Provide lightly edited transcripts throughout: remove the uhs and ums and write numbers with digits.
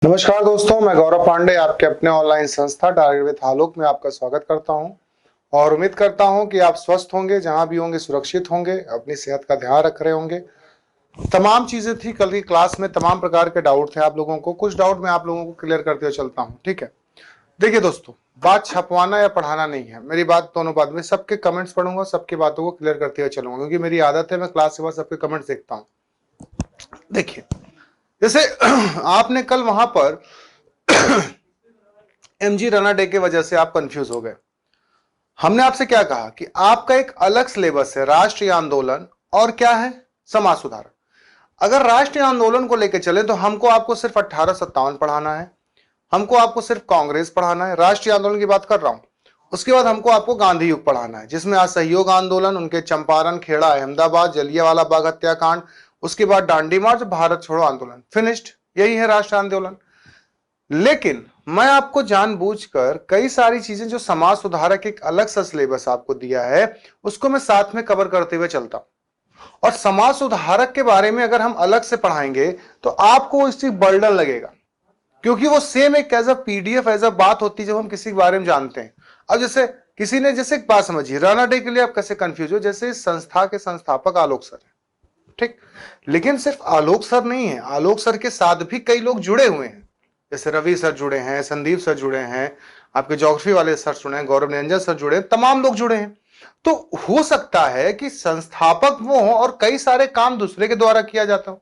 नमस्कार दोस्तों, मैं गौरव पांडे आपके अपने ऑनलाइन संस्था टारगेट विद आलोक में आपका स्वागत करता हूं और उम्मीद करता हूं कि आप स्वस्थ होंगे, जहां भी होंगे सुरक्षित होंगे, अपनी सेहत का ध्यान रख रहे होंगे। तमाम चीजें थी कल की क्लास में, तमाम प्रकार के डाउट थे आप लोगों को। कुछ डाउट मैं आप लोगों को क्लियर करते हुए चलता हूँ, ठीक है। देखिए दोस्तों, बात छपवाना या पढ़ाना नहीं है, मेरी बात दोनों बात में सबके कमेंट्स पढ़ूंगा, सबकी बातों को क्लियर करते हुए चलूंगा, क्योंकि मेरी आदत है मैं क्लास के बाद सबके कमेंट्स देखता हूँ। देखिए, जैसे आपने कल वहां पर एमजी रना डे की वजह से आप कंफ्यूज हो गए। हमने आपसे क्या कहा कि आपका एक अलग सिलेबस है, राष्ट्रीय आंदोलन और क्या है, समाज सुधार। अगर राष्ट्रीय आंदोलन को लेकर चले तो हमको आपको सिर्फ 1857 पढ़ाना है, हमको आपको सिर्फ कांग्रेस पढ़ाना है, राष्ट्रीय आंदोलन की बात कर रहा हूं। उसके बाद हमको आपको गांधी युग पढ़ाना है, जिसमें असहयोग आंदोलन, उनके चंपारण, खेड़ा, अहमदाबाद, जलियांवाला बाग हत्याकांड, उसके बाद दांडी मार्च, भारत छोड़ो आंदोलन, फिनिश्ड। यही है राष्ट्रीय आंदोलन। लेकिन मैं आपको जानबूझकर कई सारी चीजें जो समाज सुधारक एक अलग सा सिलेबस आपको दिया है, उसको मैं साथ में कवर करते हुए चलता हूं। और समाज सुधारक के बारे में अगर हम अलग से पढ़ाएंगे तो आपको इससे बर्डन लगेगा, क्योंकि वो सेम एक as a PDF as a बात होती है जब हम किसी के बारे में जानते हैं। अब जैसे किसी ने, जैसे एक बात समझिए, राणा डे के लिए आप कैसे कंफ्यूज हो, जैसे इस संस्था के संस्थापक आलोक सर है, ठीक। लेकिन सिर्फ आलोक सर नहीं है, आलोक सर के साथ भी कई लोग जुड़े हुए हैं। जैसे रवि सर जुड़े हैं, संदीप सर जुड़े हैं, आपके ज्योग्राफी वाले सर जुड़े हैं, गौरव निरंजन सर जुड़े हैं, तमाम लोग जुड़े हैं। तो हो सकता है कि संस्थापक वो हो और कई सारे काम दूसरे के द्वारा किया जाता हो।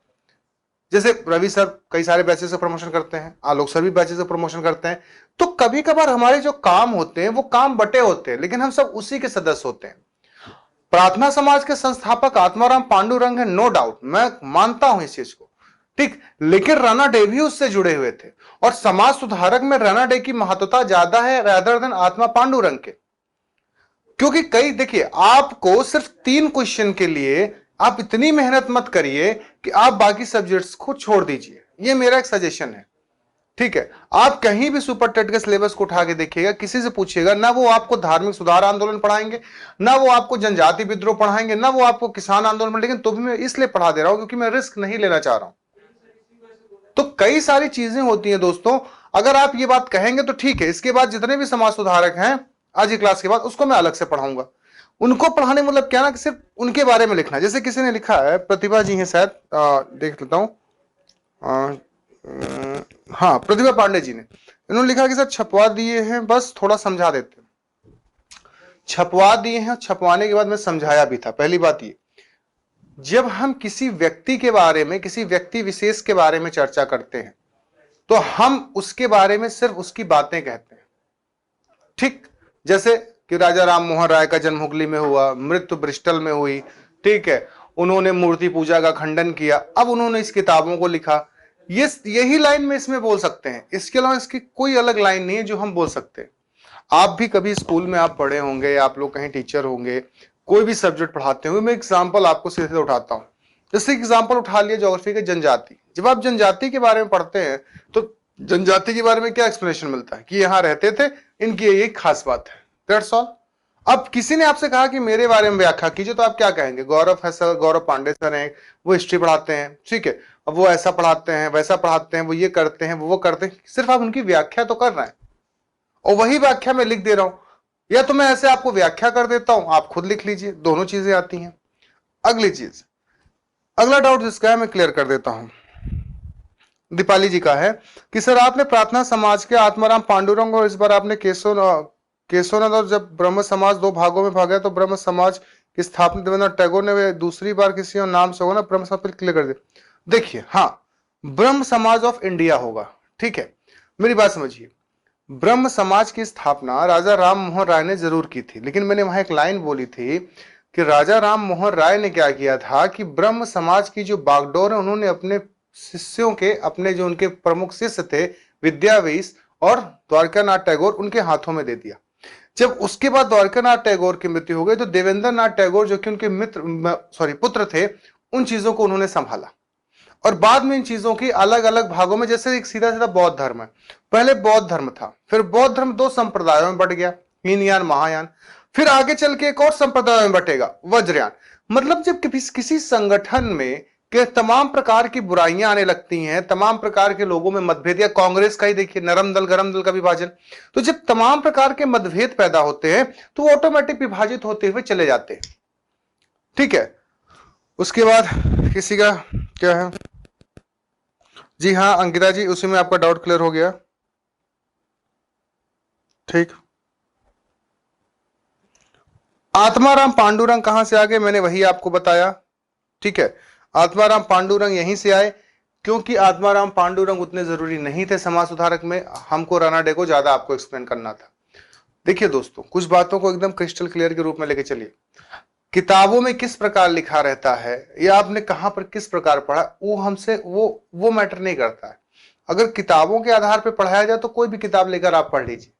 जैसे रवि सर कई सारे बैचेस से प्रमोशन करते हैं, आलोक सर भी बैचेस से प्रमोशन करते हैं। तो कभी कभार हमारे जो काम होते हैं वो काम बटे होते हैं, लेकिन हम सब उसी के सदस्य होते हैं। प्रार्थना समाज के संस्थापक आत्माराम पांडुरंग है, नो डाउट, मैं मानता हूं इस चीज को, ठीक। लेकिन राणा डे भी उससे जुड़े हुए थे, और समाज सुधारक में राणा डे की महत्वता ज्यादा है रादर देन आत्मा पांडुरंग के। क्योंकि कई, देखिए, आपको सिर्फ 3 क्वेश्चन के लिए आप इतनी मेहनत मत करिए कि आप बाकी सब्जेक्ट्स को छोड़ दीजिए, ये मेरा एक सजेशन है, ठीक है। आप कहीं भी सुपर टेट के सिलेबस को उठा के देखिएगा, किसी से पूछिएगा, ना वो आपको धार्मिक सुधार आंदोलन पढ़ाएंगे, ना वो आपको जनजाति विद्रोह पढ़ाएंगे, ना वो आपको किसान आंदोलन। लेकिन तो भी मैं इसलिए पढ़ा दे रहा हूं क्योंकि मैं रिस्क नहीं लेना चाह रहा हूं। तो कई सारी चीजें होती हैं दोस्तों, अगर आप ये बात कहेंगे तो ठीक है। इसके बाद जितने भी समाज सुधारक हैं आज की क्लास के बाद, उसको मैं अलग से पढ़ाऊंगा। उनको पढ़ाने मतलब क्या ना, कि सिर्फ उनके बारे में लिखना। जैसे किसी ने लिखा है, प्रतिभा जी हैं शायद, देख लेता हूं, हाँ, प्रतिभा पांडे जी ने, इन्होंने लिखा कि सर छपवा दिए हैं, बस थोड़ा समझा देते हैं। छपवा दिए हैं, छपवाने के बाद मैं समझाया भी था। पहली बात ये, जब हम किसी व्यक्ति के बारे में, किसी व्यक्ति विशेष के बारे में चर्चा करते हैं तो हम उसके बारे में सिर्फ उसकी बातें कहते हैं, ठीक। जैसे कि राजा राम मोहन राय का जन्म हुगली में हुआ, मृत्यु ब्रिस्टल में हुई, ठीक है। उन्होंने मूर्ति पूजा का खंडन किया, अब उन्होंने इस किताबों को लिखा। ये यही लाइन में इसमें बोल सकते हैं, इसके अलावा इसकी कोई अलग लाइन नहीं है जो हम बोल सकते हैं। आप भी कभी स्कूल में आप पढ़े होंगे, आप लोग कहीं टीचर होंगे, कोई भी सब्जेक्ट पढ़ाते होंगे। मैं एग्जाम्पल आपको सीधे उठाता हूं। जैसे एग्जाम्पल उठा लिया ज्योग्राफी के, जनजाति। जब आप जनजाति के बारे में पढ़ते हैं तो जनजाति के बारे में क्या एक्सप्लेनेशन मिलता है कि यहां रहते थे, इनकी ये खास बात है, दैट्स ऑल। अब किसी ने आपसे कहा कि मेरे बारे में व्याख्या कीजिए, तो आप क्या कहेंगे? गौरव है सर, गौरव पांडे सर हैं, वो हिस्ट्री पढ़ाते हैं, ठीक है। अब वो ऐसा पढ़ाते हैं, वैसा पढ़ाते हैं, वो ये करते हैं, वो करते हैं। सिर्फ आप उनकी व्याख्या तो कर रहे हैं, और वही व्याख्या मैं लिख दे रहा हूं। या तो मैं ऐसे आपको व्याख्या कर देता हूं, आप खुद लिख लीजिए, दोनों चीजें आती हैं। अगली चीज, अगला डाउट जिसका है मैं क्लियर कर देता हूं। दीपाली जी का है कि सर आपने प्रार्थना समाज के आत्माराम पांडुरंग और इस बार आपने केशवनंद, और जब ब्रह्म समाज 2 भागों में भागा तो ब्रह्म समाज की स्थापना देवेंद्र टैगोर ने दूसरी बार किसी और नाम से होगा ना, ब्रह्म समाज पर क्लियर कर दे। देखिए, हाँ, ब्रह्म समाज ऑफ इंडिया होगा, ठीक है। मेरी बात समझिए, ब्रह्म समाज की स्थापना राजा राम मोहन राय ने जरूर की थी, लेकिन मैंने वहां एक लाइन बोली थी कि राजा राम मोहन राय ने क्या किया था कि ब्रह्म समाज की जो बागडोर है, उन्होंने अपने शिष्यों के, अपने जो उनके प्रमुख शिष्य थे विद्यावीस और द्वारकानाथ टैगोर, उनके हाथों में दे दिया। जब उसके बाद द्वारकानाथ टैगोर की मृत्यु हो गई तो देवेंद्र नाथ टैगोर, जो कि उनके पुत्र थे, उन चीजों को उन्होंने संभाला। और बाद में इन चीजों की अलग अलग भागों में, जैसे एक सीधा सीधा बौद्ध धर्म है, पहले बौद्ध धर्म था, फिर बौद्ध धर्म 2 संप्रदायों में बट गया, हीनयान, महायान। फिर आगे चल के एक और संप्रदाय में बटेगा, वज्रयान। मतलब जब किसी संगठन में कि तमाम प्रकार की बुराइयां आने लगती हैं, तमाम प्रकार के लोगों में मतभेद, या कांग्रेस का ही देखिए, नरम दल गरम दल का विभाजन। तो जब तमाम प्रकार के मतभेद पैदा होते हैं तो वो ऑटोमेटिक विभाजित होते हुए चले जाते हैं। ठीक है, उसके बाद किसी का क्या है? जी हाँ अंकिता जी, उसी में आपका डाउट क्लियर हो गया। ठीक, आत्माराम पांडुरंग कहां से आ गए, मैंने वही आपको बताया। ठीक है, आत्माराम पांडुरंग यहीं से आए, क्योंकि आत्माराम पांडुरंग उतने जरूरी नहीं थे समाज सुधारक में, हमको रानाडे को ज्यादा आपको एक्सप्लेन करना था। देखिए दोस्तों, कुछ बातों को एकदम क्रिस्टल क्लियर के रूप में लेके चलिए। किताबों में किस प्रकार लिखा रहता है या आपने कहां पर किस प्रकार पढ़ा, वो हमसे वो मैटर नहीं करता है। अगर किताबों के आधार पर पढ़ाया जाए तो कोई भी किताब लेकर आप पढ़ लीजिए,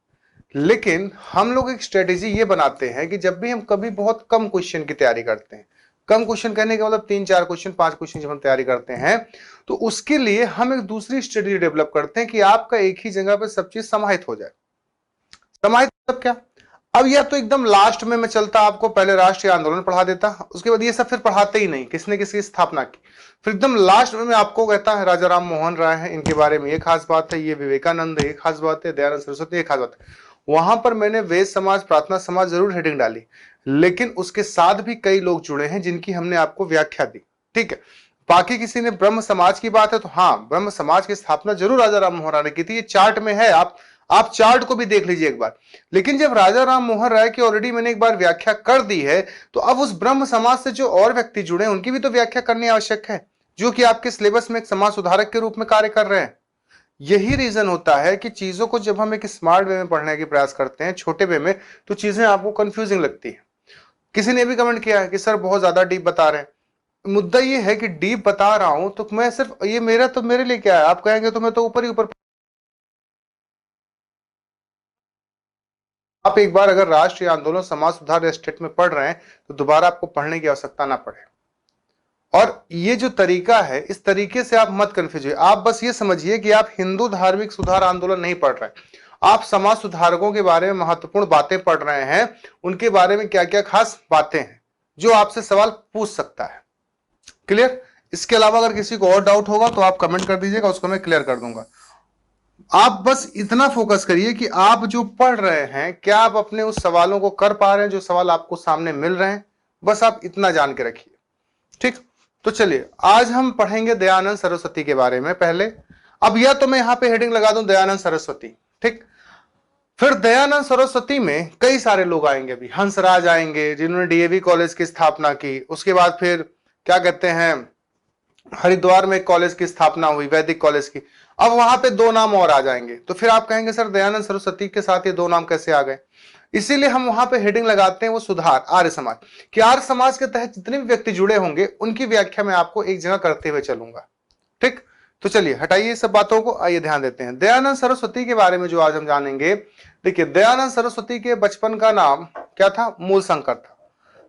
लेकिन हम लोग एक स्ट्रेटेजी ये बनाते हैं कि जब भी हम कभी बहुत कम क्वेश्चन की तैयारी करते हैं, कम क्वेश्चन कहने का मतलब 3-4 क्वेश्चन 5 क्वेश्चन जब हम तैयारी करते हैं, तो उसके लिए हम एक दूसरी स्ट्रेटेजी डेवलप करते हैं कि आपका एक ही जगह पर सब चीज समाहित हो जाए। समाहित मतलब क्या? अब यह तो एकदम लास्ट में मैं चलता, आपको पहले राष्ट्रीय आंदोलन पढ़ा देता, उसके बाद ये सब फिर पढ़ाते ही नहीं, किसने किसकी स्थापना की। फिर एकदम लास्ट में मैं आपको कहता है राजा राम मोहन राय है, इनके बारे में ये खास बात है, ये विवेकानंद है, ये खास बात है, दयानंद सरस्वती ये खास बात है। वहां पर मैंने वेद समाज प्रार्थना समाज जरूर हेडिंग डाली, लेकिन उसके साथ भी कई लोग जुड़े हैं जिनकी हमने आपको व्याख्या दी। ठीक है, बाकी किसी ने ब्रह्म समाज की बात है तो हाँ, ब्रह्म समाज की स्थापना जरूर राजा राम मोहन राय ने की थी, ये चार्ट में है, आप चार्ट को भी देख लीजिए एक बार। लेकिन जब राजा राम मोहन राय की ऑलरेडी मैंने एक बार व्याख्या कर दी है, तो अब उस ब्रह्म समाज से जो और व्यक्ति जुड़े हैं उनकी भी तो व्याख्या करनी आवश्यक है, जो कि आपके सिलेबस में एक समाज सुधारक के रूप में कार्य कर रहे हैं। यही रीजन होता है कि चीजों को जब हम एक स्मार्ट वे में पढ़ने की प्रयास करते हैं, छोटे वे में, तो चीजें आपको कंफ्यूजिंग लगती है। किसी ने भी कमेंट किया है कि सर बहुत ज्यादा डीप बता रहे हैं। मुद्दा ये है कि डीप बता रहा हूं तो मैं सिर्फ ये मेरा तो मेरे लिए क्या है, आप कहेंगे तो मैं तो ऊपर ही ऊपर। आप एक बार अगर राष्ट्रीय आंदोलन समाज सुधार स्टेट में पढ़ रहे हैं तो दोबारा आपको पढ़ने की आवश्यकता ना पड़े। और ये जो तरीका है, इस तरीके से आप मत कंफ्यूज होइए, आप बस ये समझिए कि आप हिंदू धार्मिक सुधार आंदोलन नहीं पढ़ रहे, आप समाज सुधारकों के बारे में महत्वपूर्ण बातें पढ़ रहे हैं, उनके बारे में क्या क्या खास बातें हैं जो आपसे सवाल पूछ सकता है। क्लियर? इसके अलावा अगर किसी को और डाउट होगा तो आप कमेंट कर दीजिएगा, उसको मैं क्लियर कर दूंगा। आप बस इतना फोकस करिए कि आप जो पढ़ रहे हैं, क्या आप अपने उस सवालों को कर पा रहे हैं जो सवाल आपको सामने मिल रहे हैं, बस आप इतना जान के रखिए। ठीक, तो चलिए आज हम पढ़ेंगे दयानंद सरस्वती के बारे में पहले। अब यह तो मैं यहां पे हेडिंग लगा दूं दयानंद सरस्वती। ठीक, फिर दयानंद सरस्वती में कई सारे लोग आएंगे, अभी हंसराज आएंगे जिन्होंने डीएवी कॉलेज की स्थापना की, उसके बाद फिर क्या कहते हैं, हरिद्वार में एक कॉलेज की स्थापना हुई, वैदिक कॉलेज की। अब वहां पे दो नाम और आ जाएंगे, तो फिर आप कहेंगे सर दयानंद सरस्वती के साथ ये दो नाम कैसे आ गए? इसीलिए हम वहां पे हेडिंग लगाते हैं वो सुधार आर्य समाज, कि आर्य समाज के तहत जितने भी व्यक्ति जुड़े होंगे उनकी व्याख्या मैं आपको एक जगह करते हुए चलूंगा। ठीक, तो चलिए हटाइए सब बातों को, आइए ध्यान देते हैं दयानंद सरस्वती के बारे में जो आज हम जानेंगे। देखिए, दयानंद सरस्वती के बचपन का नाम क्या था? मूल शंकर था।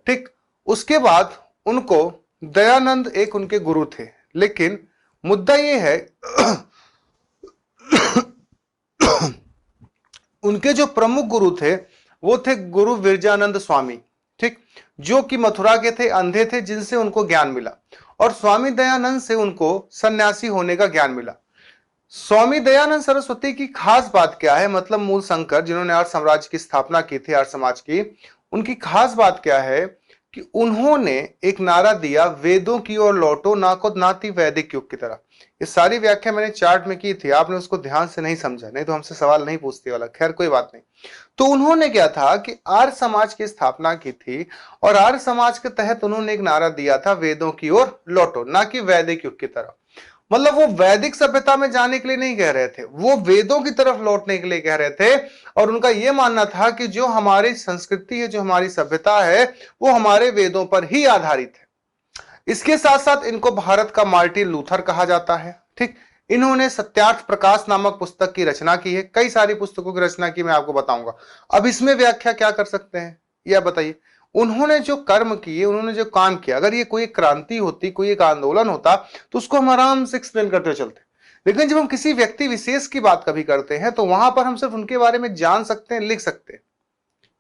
ठीक, उसके बाद उनको दयानंद एक उनके गुरु थे, लेकिन मुद्दा यह है उनके जो प्रमुख गुरु थे वो थे गुरु विरजानंद स्वामी। ठीक, जो कि मथुरा के थे, अंधे थे, जिनसे उनको ज्ञान मिला, और स्वामी दयानंद से उनको सन्यासी होने का ज्ञान मिला। स्वामी दयानंद सरस्वती की खास बात क्या है, मतलब मूल शंकर जिन्होंने आर्य साम्राज्य की स्थापना की थी, आर्य समाज की, उनकी खास बात क्या है कि उन्होंने एक नारा दिया, वेदों की ओर लौटो, ना को नाती वैदिक युग की तरह। ये सारी व्याख्या मैंने चार्ट में की थी, आपने उसको ध्यान से नहीं समझा, नहीं तो हमसे सवाल नहीं पूछते वाला, खैर कोई बात नहीं। तो उन्होंने क्या था कि आर्य समाज की स्थापना की थी, और आर्य समाज के तहत उन्होंने एक नारा दिया था, वेदों की ओर लौटो, ना कि वैदिक युग की तरह। मतलब वो वैदिक सभ्यता में जाने के लिए नहीं कह रहे थे, वो वेदों की तरफ लौटने के लिए कह रहे थे। और उनका यह मानना था कि जो हमारी संस्कृति है, जो हमारी सभ्यता है, वो हमारे वेदों पर ही आधारित है। इसके साथ साथ इनको भारत का मार्टिन लूथर कहा जाता है। ठीक, इन्होंने सत्यार्थ प्रकाश नामक पुस्तक की रचना की है, कई सारी पुस्तकों की रचना की, मैं आपको बताऊंगा। अब इसमें व्याख्या क्या कर सकते हैं यह बताइए। उन्होंने जो कर्म किए, उन्होंने जो काम किया, अगर ये कोई क्रांति होती, कोई एक आंदोलन होता, तो उसको हम आराम से एक्सप्लेन करते चलते। लेकिन जब हम किसी व्यक्ति विशेष की बात कभी करते हैं तो वहां पर हम सिर्फ उनके बारे में जान सकते हैं, लिख सकते हैं।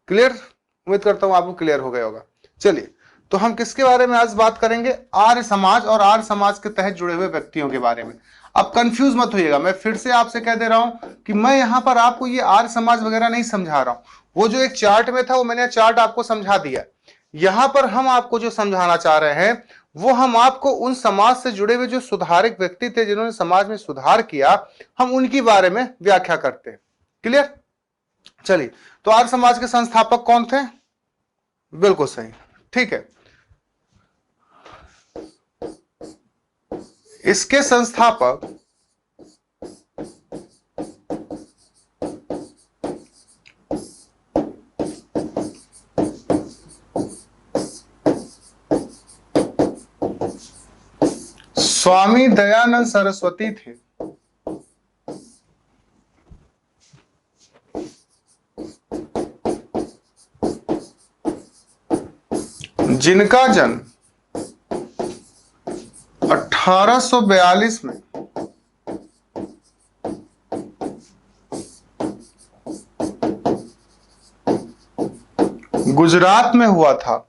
क्लियर? उम्मीद करता हूं आपको क्लियर हो गया होगा। चलिए, तो हम किसके बारे में आज बात करेंगे? आर्य समाज और आर्य समाज के तहत जुड़े हुए व्यक्तियों के बारे में। अब कंफ्यूज मत होइएगा, मैं फिर से आपसे कह दे रहा हूं कि मैं यहां पर आपको ये आर्य समाज वगैरह नहीं समझा रहा हूं। वो जो एक चार्ट में था वो मैंने चार्ट आपको समझा दिया। यहां पर हम आपको जो समझाना चाह रहे हैं वो हम आपको उन समाज से जुड़े हुए जो सुधारक व्यक्ति थे जिन्होंने समाज में सुधार किया, हम उनके बारे में व्याख्या करते हैं। क्लियर? चलिए, तो आर्य समाज के संस्थापक कौन थे? बिल्कुल सही, ठीक है। इसके संस्थापक स्वामी दयानंद सरस्वती थे। जिनका जन्म 1842 में गुजरात में हुआ था।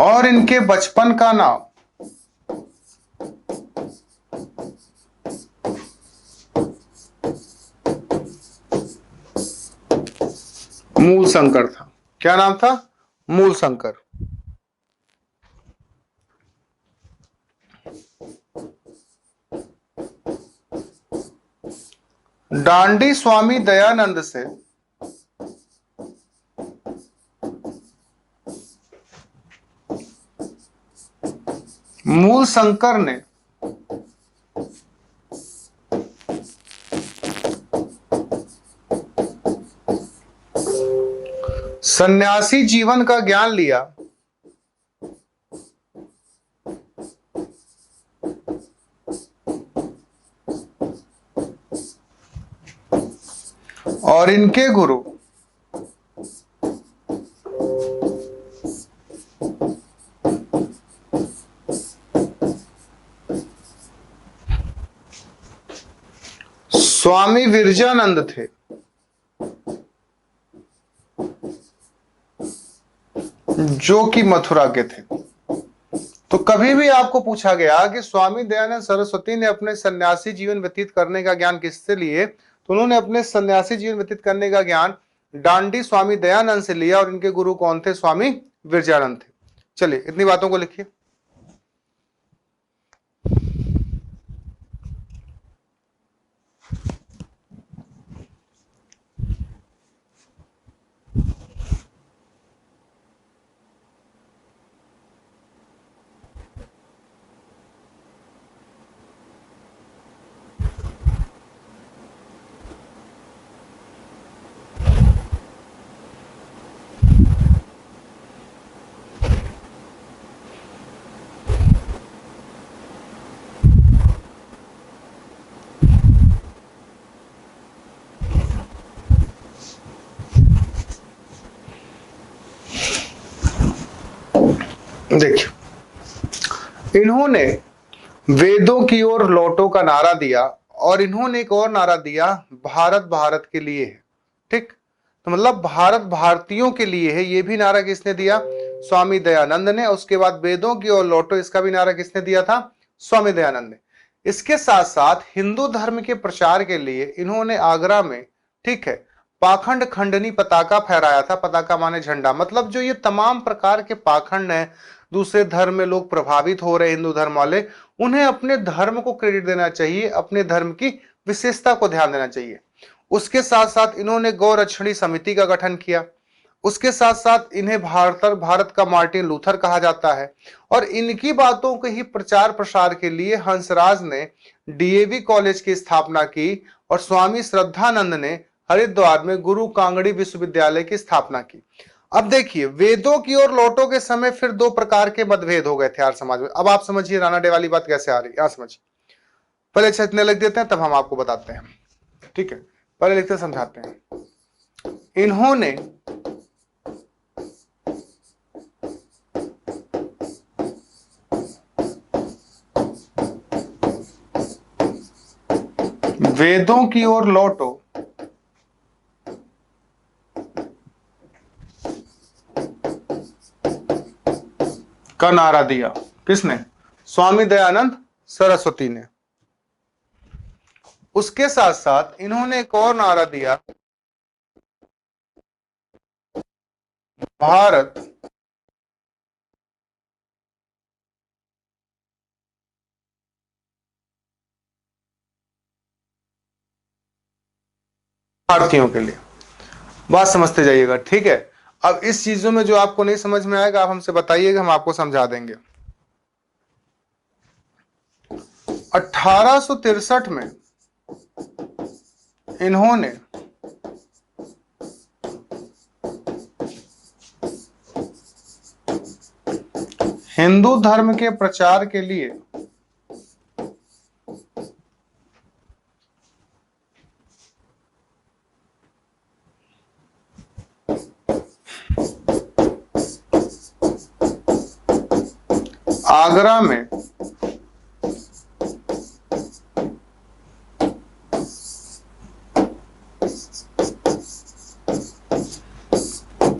और इनके बचपन का नाम मूलशंकर था। क्या नाम था? मूलशंकर। डांडी स्वामी दयानंद से मूलशंकर ने सन्यासी जीवन का ज्ञान लिया और इनके गुरु स्वामी विरजानंद थे। जो कि मथुरा के थे। तो कभी भी आपको पूछा गया कि स्वामी दयानंद सरस्वती ने अपने सन्यासी जीवन व्यतीत करने का ज्ञान किससे लिए, तो उन्होंने अपने सन्यासी जीवन व्यतीत करने का ज्ञान डांडी स्वामी दयानंद से लिया और इनके गुरु कौन थे? स्वामी विरजानंद थे। चलिए, इतनी बातों को लिखिए। देखिए, इन्होंने वेदों की ओर लौटो का नारा दिया और इन्होंने एक और नारा दिया, भारत भारत के लिए है। ठीक, तो मतलब भारत भारतीयों के लिए है, ये भी नारा किसने दिया? स्वामी दयानंद ने। उसके बाद वेदों की ओर लौटो, इसका भी नारा किसने दिया था? स्वामी दयानंद ने। इसके साथ साथ हिंदू धर्म के प्रचार के लिए इन्होंने आगरा में, ठीक है, पाखंड खंडनी पताका फहराया था। पताका माने झंडा। मतलब जो ये तमाम प्रकार के पाखंड हैं, दूसरे धर्म में लोग प्रभावित हो रहे हिंदू धर्म वाले, उन्हें अपने धर्म को क्रेडिट देना चाहिए, अपने धर्म की विशेषता को ध्यान देना चाहिए। उसके साथ साथ इन्होंने गौरक्षणी समिति का गठन किया। उसके साथ साथ इन्हें भारत का मार्टिन लूथर कहा जाता है। और इनकी बातों के ही प्रचार प्रसार के लिए हंसराज ने डीएवी कॉलेज की स्थापना की और स्वामी श्रद्धानंद ने हरिद्वार में गुरु कांगड़ी विश्वविद्यालय की स्थापना की। अब देखिए, वेदों की ओर लौटो के समय फिर दो प्रकार के मतभेद हो गए थे आर्य समाज में। अब आप समझिए राणा डे वाली बात कैसे आ रही है, समझिए। पहले अच्छा इतने लिख देते हैं, तब हम आपको बताते हैं। ठीक है, पहले लिखते समझाते हैं। इन्होंने वेदों की ओर लौटो का नारा दिया। किसने? स्वामी दयानंद सरस्वती ने। उसके साथ साथ इन्होंने एक और नारा दिया, भारत भारतीयों के लिए। बात समझते जाइएगा, ठीक है। अब इस चीजों में जो आपको नहीं समझ में आएगा आप हमसे बताइएगा, हम आपको समझा देंगे। 1863 में इन्होंने हिंदू धर्म के प्रचार के लिए आगरा में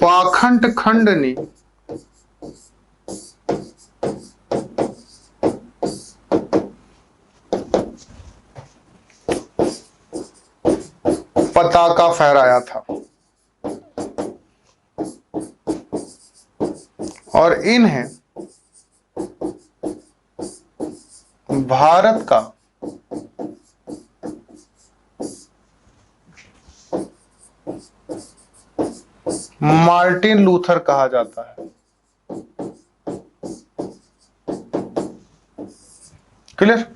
पाखंड खंडनी पताका फहराया था और इन्हें भारत का मार्टिन लूथर कहा जाता है। क्लियर?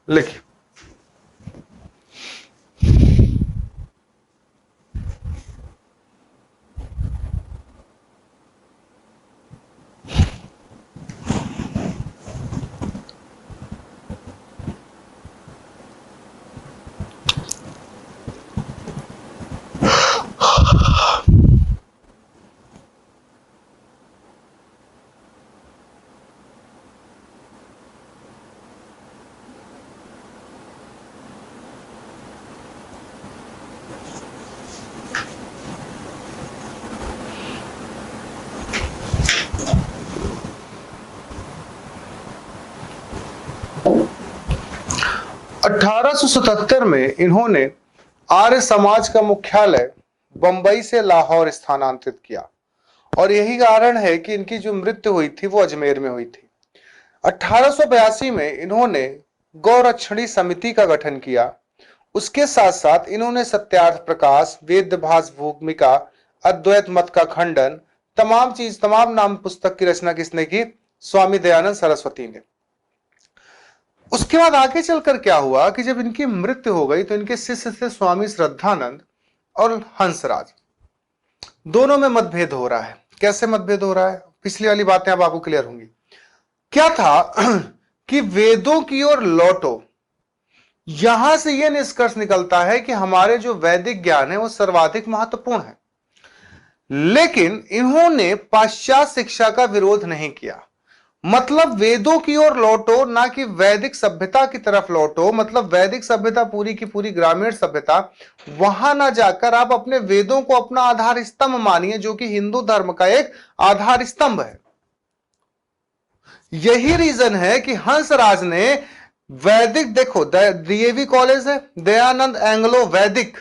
लिखिए। (1877) में इन्होंने आर्य समाज का मुख्यालय बंबई से लाहौर स्थानांतरित किया और यही कारण है कि इनकी जो मृत्यु हुई थी वो अजमेर में हुई थी। 1882 में इन्होंने गौरक्षणी समिति का गठन किया। उसके साथ साथ इन्होंने सत्यार्थ प्रकाश, वेदभास भूमिका, अद्वैत मत का खंडन, तमाम नाम पुस्तक की रचना किसने की? स्वामी दयानंद सरस्वती ने। उसके बाद आगे चलकर क्या हुआ कि जब इनकी मृत्यु हो गई तो इनके शिष्य थे स्वामी श्रद्धानंद और हंसराज। दोनों में मतभेद हो रहा है। कैसे मतभेद हो रहा है? पिछली वाली बातें अब आपको क्लियर होंगी। क्या था कि वेदों की ओर लौटो, यहां से यह निष्कर्ष निकलता है कि हमारे जो वैदिक ज्ञान है वो सर्वाधिक महत्वपूर्ण है। लेकिन इन्होंने पाश्चात्य शिक्षा का विरोध नहीं किया। मतलब वेदों की ओर लौटो, ना कि वैदिक सभ्यता की तरफ लौटो। मतलब वैदिक सभ्यता पूरी की पूरी ग्रामीण सभ्यता, वहां ना जाकर आप अपने वेदों को अपना आधार स्तंभ मानिए, जो कि हिंदू धर्म का एक आधार स्तंभ है। यही रीजन है कि हंसराज ने वैदिक, देखो डीएवी कॉलेज है, दयानंद एंग्लो वैदिक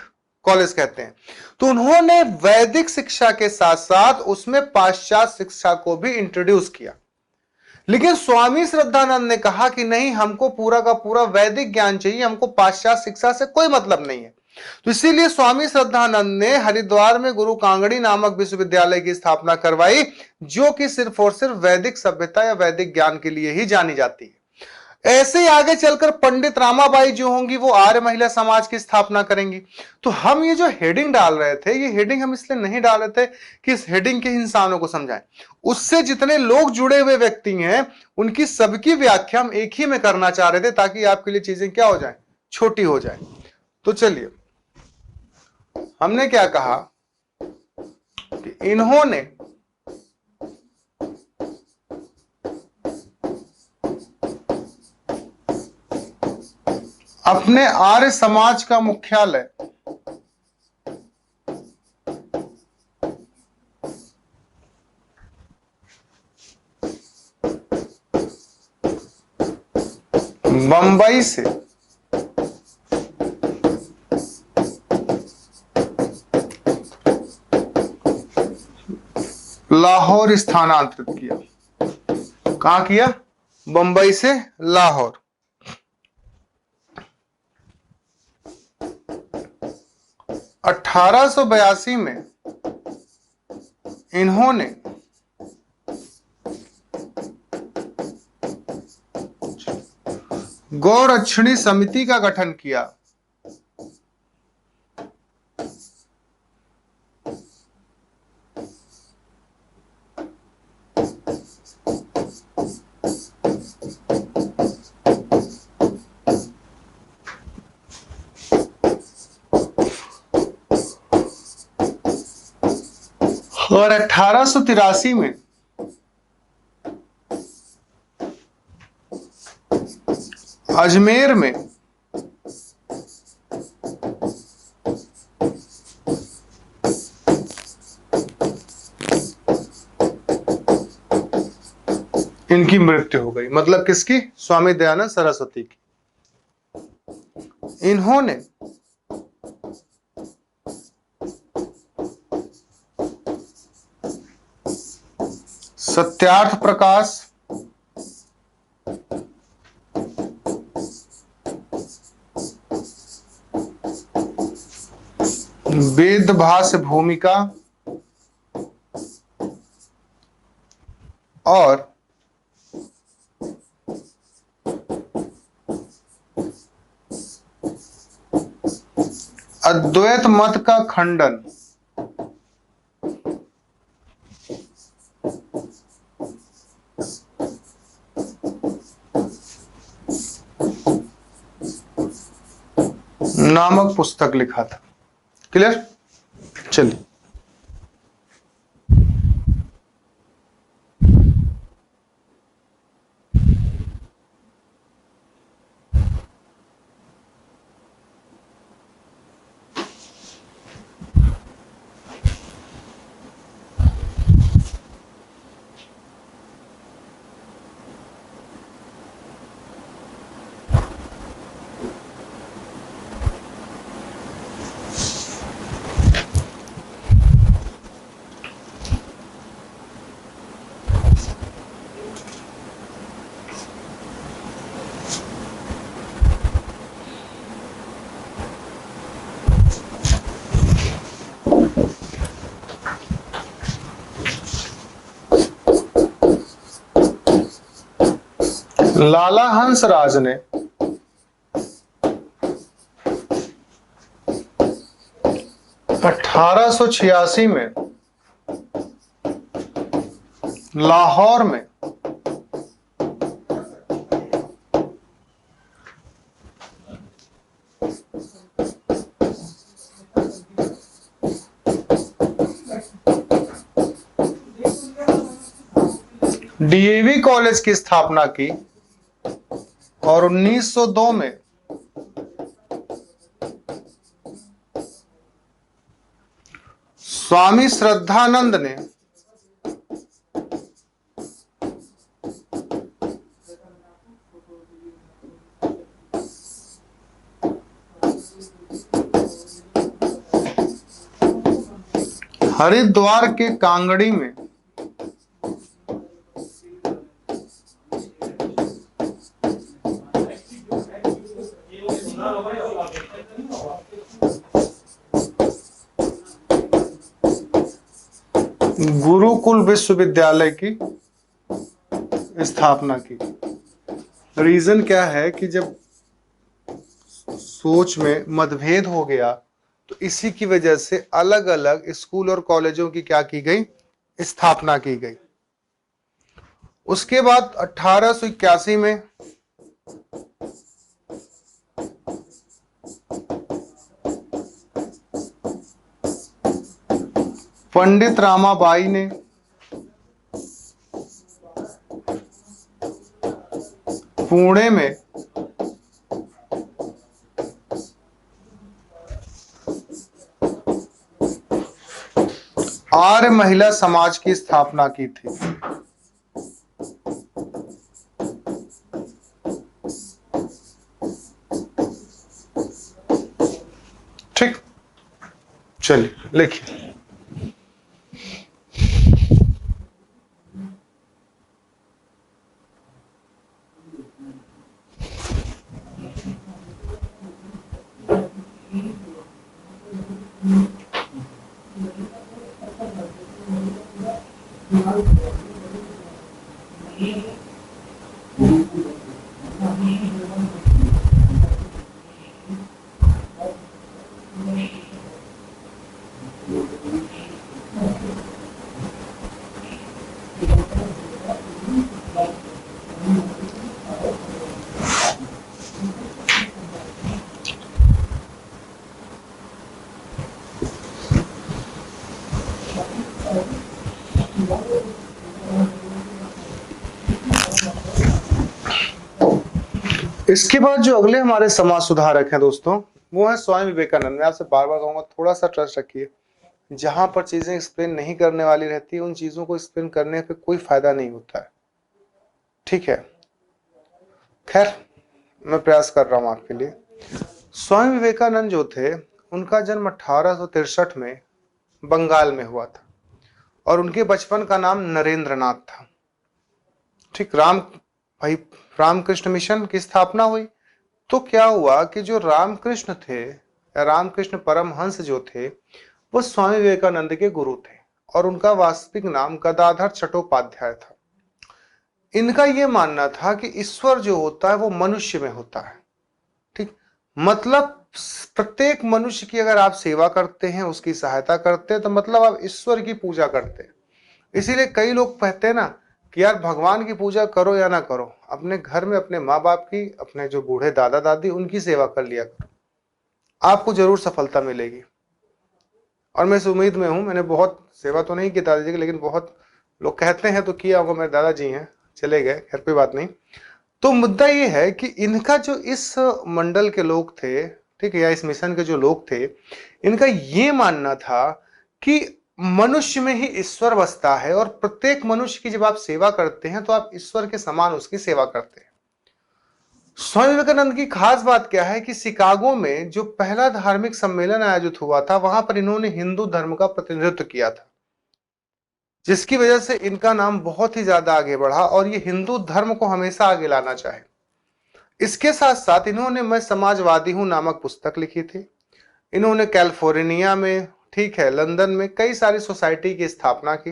कॉलेज कहते हैं, तो उन्होंने वैदिक शिक्षा के साथ साथ उसमें पाश्चात्य शिक्षा को भी इंट्रोड्यूस किया। लेकिन स्वामी श्रद्धानंद ने कहा कि नहीं, हमको पूरा का पूरा वैदिक ज्ञान चाहिए, हमको पाश्चात्य शिक्षा से कोई मतलब नहीं है। तो इसीलिए स्वामी श्रद्धानंद ने हरिद्वार में गुरु कांगड़ी नामक विश्वविद्यालय की स्थापना करवाई, जो कि सिर्फ और सिर्फ वैदिक सभ्यता या वैदिक ज्ञान के लिए ही जानी जाती है। ऐसे ही आगे चलकर पंडित रामाबाई जो होंगी वो आर्य महिला समाज की स्थापना करेंगी। तो हम ये जो हेडिंग डाल रहे थे, ये हेडिंग हम इसलिए नहीं डाल रहे थे कि इस हेडिंग के इंसानों को समझाएं। उससे जितने लोग जुड़े हुए व्यक्ति हैं उनकी सबकी व्याख्या हम एक ही में करना चाह रहे थे, ताकि आपके लिए चीजें क्या हो जाए, छोटी हो जाए। तो चलिए, हमने क्या कहा कि इन्होंने अपने आर्य समाज का मुख्यालय बंबई से लाहौर स्थानांतरित किया। कहां किया? बंबई से लाहौर। 1882 में इन्होंने गौरक्षणी समिति का गठन किया। और 1883 में अजमेर में इनकी मृत्यु हो गई। मतलब किसकी? स्वामी दयानंद सरस्वती की। इन्होंने सत्यार्थ प्रकाश, वेद भाष्य भूमिका और अद्वैत मत का खंडन नामक पुस्तक लिखा था। क्लियर? चलिए, लाला हंसराज ने 1886 में लाहौर में डीएवी कॉलेज की स्थापना की और 1902 में स्वामी श्रद्धानंद ने हरिद्वार के कांगड़ी में गुरुकुल विश्वविद्यालय की स्थापना की। रीजन क्या है कि जब सोच में मतभेद हो गया तो इसी की वजह से अलग अलग स्कूल और कॉलेजों की क्या की गई? स्थापना की गई। उसके बाद 1881 में पंडित रामाबाई ने पुणे में आर्य महिला समाज की स्थापना की थी। चलिए लिखिए। इसके बाद जो अगले हमारे समाज सुधारक हैं दोस्तों, वो है स्वामी विवेकानंद। मैं आपसे बार बार कहूंगा, थोड़ा सा ट्रस्ट रखिए। जहां पर चीजें एक्सप्लेन नहीं करने वाली रहती है, उन चीजों को एक्सप्लेन करने पे कोई फायदा नहीं होता है, ठीक है। खैर, मैं प्रयास कर रहा हूं आपके लिए। स्वामी विवेकानंद जो थे, उनका जन्म 1863 में बंगाल में हुआ था और उनके बचपन का नाम नरेंद्र नाथ था। ठीक, भाई रामकृष्ण मिशन की स्थापना हुई। तो क्या हुआ कि जो रामकृष्ण थे, रामकृष्ण परमहंस जो थे, वो स्वामी विवेकानंद के गुरु थे और उनका वास्तविक नाम गदाधर चट्टोपाध्याय था। इनका यह मानना था कि ईश्वर जो होता है वो मनुष्य में होता है। ठीक, मतलब प्रत्येक मनुष्य की अगर आप सेवा करते हैं, उसकी सहायता करते हैं, तो मतलब आप ईश्वर की पूजा करते हैं। इसीलिए कई लोग कहते हैं ना कि यार भगवान की पूजा करो या ना करो, अपने घर में अपने माँ बाप की, अपने जो बूढ़े दादा दादी, उनकी सेवा कर लिया करो, आपको जरूर सफलता मिलेगी। और मैं इस उम्मीद में हूं, मैंने बहुत सेवा तो नहीं की दादाजी की, लेकिन बहुत लोग कहते हैं तो किया होगा। मेरे दादाजी हैं, चले गए, खैर कोई बात नहीं। तो मुद्दा ये है कि इनका जो इस मंडल के लोग थे, ठीक है, या इस मिशन के जो लोग थे, इनका ये मानना था कि मनुष्य में ही ईश्वर बसता है और प्रत्येक मनुष्य की जब आप सेवा करते हैं तो आप ईश्वर के समान उसकी सेवा करते हैं। स्वामी विवेकानंद की खास बात क्या है कि शिकागो में जो पहला धार्मिक सम्मेलन आयोजित हुआ था, वहां पर इन्होंने हिंदू धर्म का प्रतिनिधित्व किया था, जिसकी वजह से इनका नाम बहुत ही ज्यादा आगे बढ़ा और ये हिंदू धर्म को हमेशा आगे लाना चाहे। इसके साथ साथ इन्होंने मैं समाजवादी हूं नामक पुस्तक लिखी थी। इन्होंने कैलिफोर्निया में, ठीक है, लंदन में कई सारी सोसाइटी की स्थापना की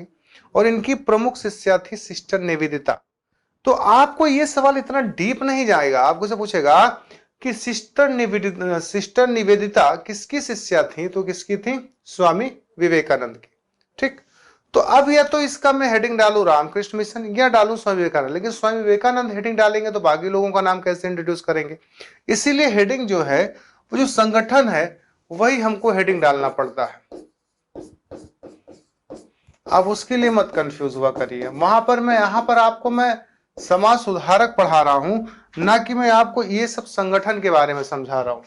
और इनकी प्रमुख शिष्या थी सिस्टर निवेदिता। तो आपको यह सवाल इतना डीप नहीं जाएगा, आपको से पूछेगा कि सिस्टर निवेदिता किसकी शिष्या थी, तो किसकी थी? स्वामी विवेकानंद की। ठीक, तो अब या तो इसका मैं हेडिंग डालू रामकृष्ण मिशन या डालू स्वामी विवेकानंद, लेकिन स्वामी विवेकानंद हेडिंग डालेंगे तो बाकी लोगों का नाम कैसे इंट्रोड्यूस करेंगे? इसीलिए हेडिंग जो है, वो जो संगठन है, वही हमको हेडिंग डालना पड़ता है। आप उसके लिए मत कंफ्यूज हुआ करिए। वहां पर मैं, यहां पर आपको मैं समाज सुधारक पढ़ा रहा हूं, ना कि मैं आपको ये सब संगठन के बारे में समझा रहा हूं।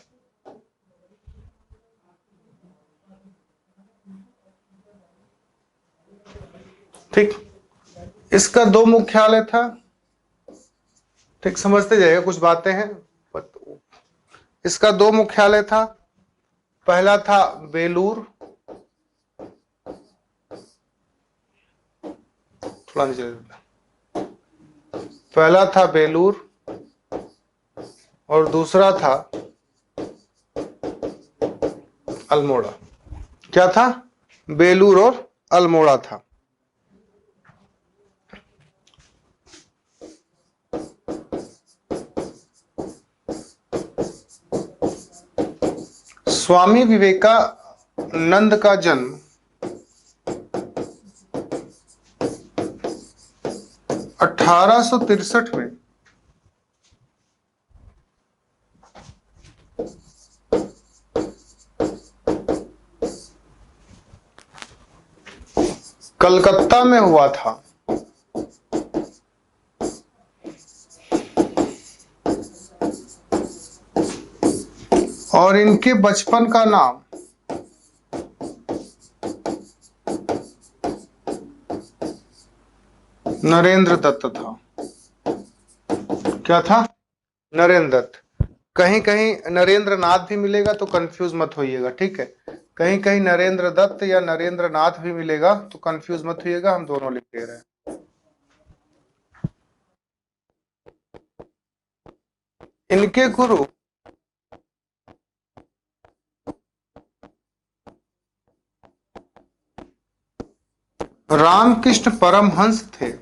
ठीक, इसका 2 मुख्यालय था। ठीक, समझते जाइएगा, कुछ बातें हैं। इसका 2 मुख्यालय था। पहला था बेलूर, थोड़ा नीचे, पहला था बेलूर और दूसरा था अल्मोड़ा। क्या था? बेलूर और अल्मोड़ा था। स्वामी विवेकानंद का जन्म 1863 में कलकत्ता में हुआ था। और इनके बचपन का नाम नरेंद्र दत्त था। क्या था? नरेंद्र दत्त। कहीं कहीं नरेंद्र नाथ भी मिलेगा, तो कंफ्यूज मत होइएगा, ठीक है। कहीं कहीं नरेंद्र दत्त या नरेंद्र नाथ भी मिलेगा, तो कंफ्यूज मत होइएगा, हम दोनों लिख दे रहे हैं। इनके गुरु रामकृष्ण परमहंस थे।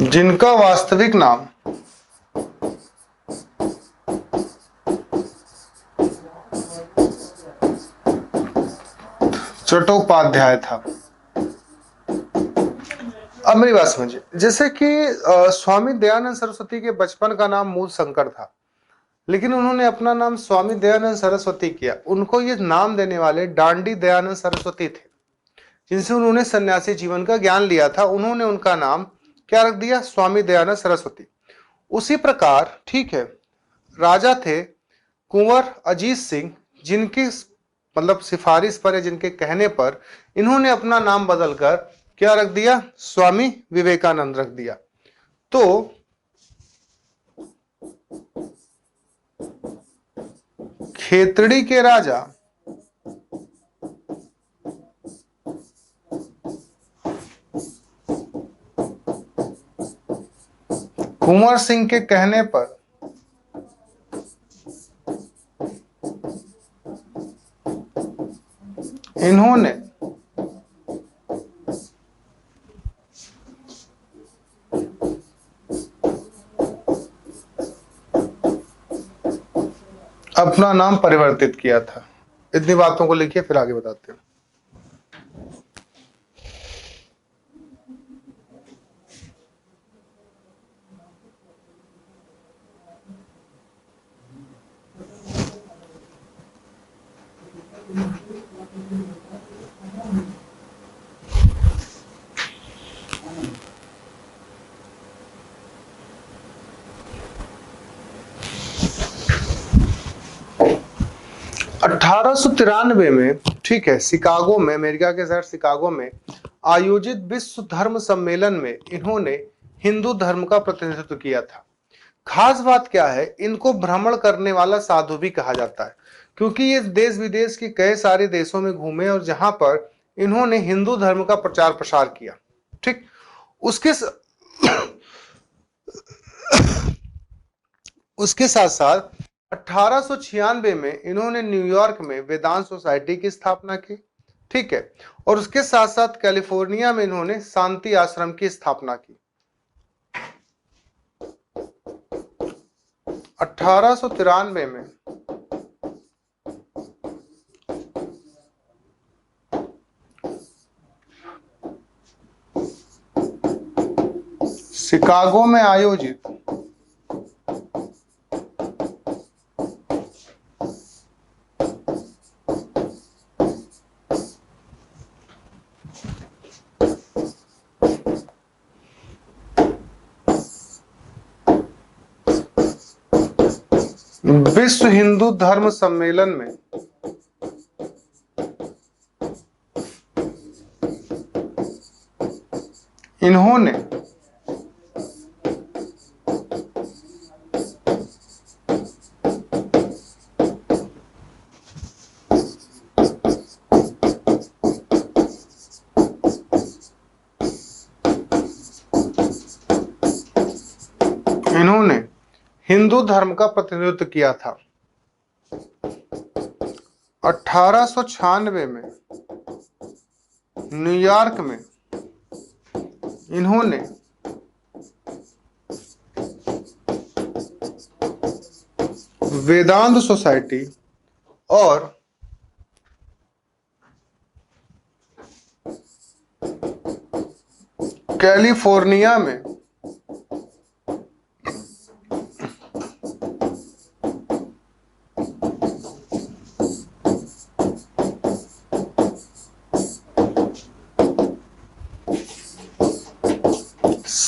जिनका वास्तविक नाम चट्टोपाध्याय था। अब मेरी बात समझिए, जैसे कि स्वामी दयानंद सरस्वती के बचपन का नाम मूल शंकर था, लेकिन उन्होंने अपना नाम स्वामी दयानंद सरस्वती किया। उनको ये नाम देने वाले डांडी दयानंद सरस्वती थे, जिनसे उन्होंने सन्यासी जीवन का ज्ञान लिया था। उन्होंने उनका नाम क्या रख दिया? स्वामी दयानंद सरस्वती। उसी प्रकार ठीक है, राजा थे कुंवर अजीत सिंह, जिनकी मतलब सिफारिश पर या जिनके कहने पर इन्होंने अपना नाम बदलकर क्या रख दिया? स्वामी विवेकानंद रख दिया। तो खेतड़ी के राजा कुंवर सिंह के कहने पर इन्होंने अपना नाम परिवर्तित किया था। इतनी बातों को लिखिए, फिर आगे बताते हैं। 1893 में ठीक है, शिकागो में, अमेरिका के शहर शिकागो में आयोजित विश्व धर्म सम्मेलन में इन्होंने हिंदू धर्म का प्रतिनिधित्व किया था। खास बात क्या है, इनको भ्रमण करने वाला साधु भी कहा जाता है, क्योंकि ये देश विदेश के कई सारे देशों में घूमे और जहां पर इन्होंने हिंदू धर्म का प्रचार प्रसार किया। ठीक, उसके उसके साथ साथ 1896 में इन्होंने न्यूयॉर्क में वेदांत सोसाइटी की स्थापना की। ठीक है, और उसके साथ साथ कैलिफोर्निया में इन्होंने शांति आश्रम की स्थापना की। 1893 में शिकागो में आयोजित विश्व हिंदू धर्म सम्मेलन में इन्होंने हिंदू धर्म का प्रतिनिधित्व किया था। 1896 में न्यूयॉर्क में इन्होंने वेदांत सोसाइटी और कैलिफोर्निया में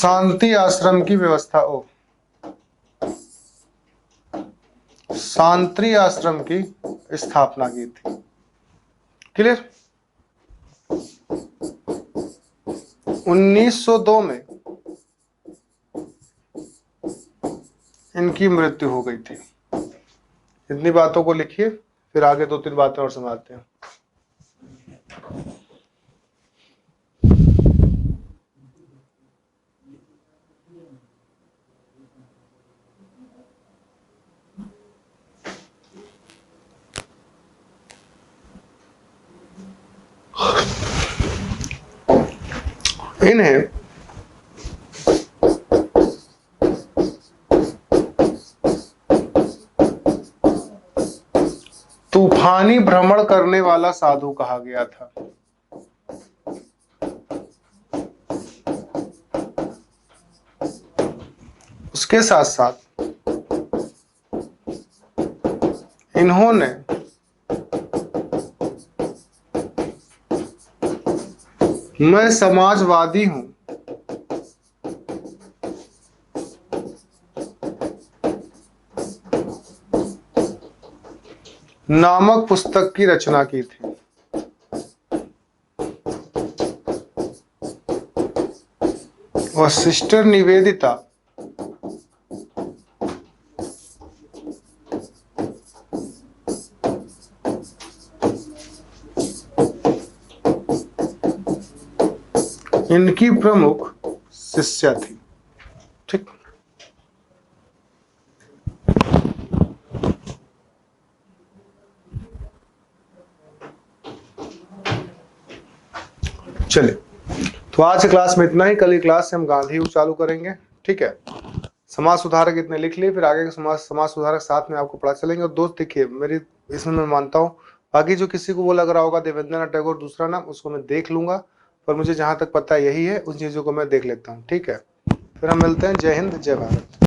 शांति आश्रम की व्यवस्था शांति आश्रम की स्थापना की थी। क्लियर? 1902 में इनकी मृत्यु हो गई थी। इतनी बातों को लिखिए, फिर आगे 2-3 बातें और समझाते हैं। इन्हें तूफानी भ्रमण करने वाला साधु कहा गया था। उसके साथ साथ इन्होंने मैं समाजवादी हूं नामक पुस्तक की रचना की थी। और सिस्टर निवेदिता इनकी प्रमुख शिष्या थी। ठीक, चलिए, तो आज की क्लास में इतना ही। कल की क्लास से हम गांधी युग चालू करेंगे। ठीक है, समाज सुधारक इतने लिख लिए, फिर आगे के समाज सुधारक साथ में आपको पढ़ा चलेंगे। और दोस्त देखिए, मेरी इसमें मैं मानता हूँ, बाकी जो किसी को वो लग रहा होगा देवेंद्रनाथ टैगोर दूसरा नाम, उसको मैं देख लूंगा, पर मुझे जहां तक पता है यही है, उन चीजों को मैं देख लेता हूँ। ठीक है, फिर हम मिलते हैं। जय हिंद, जय भारत।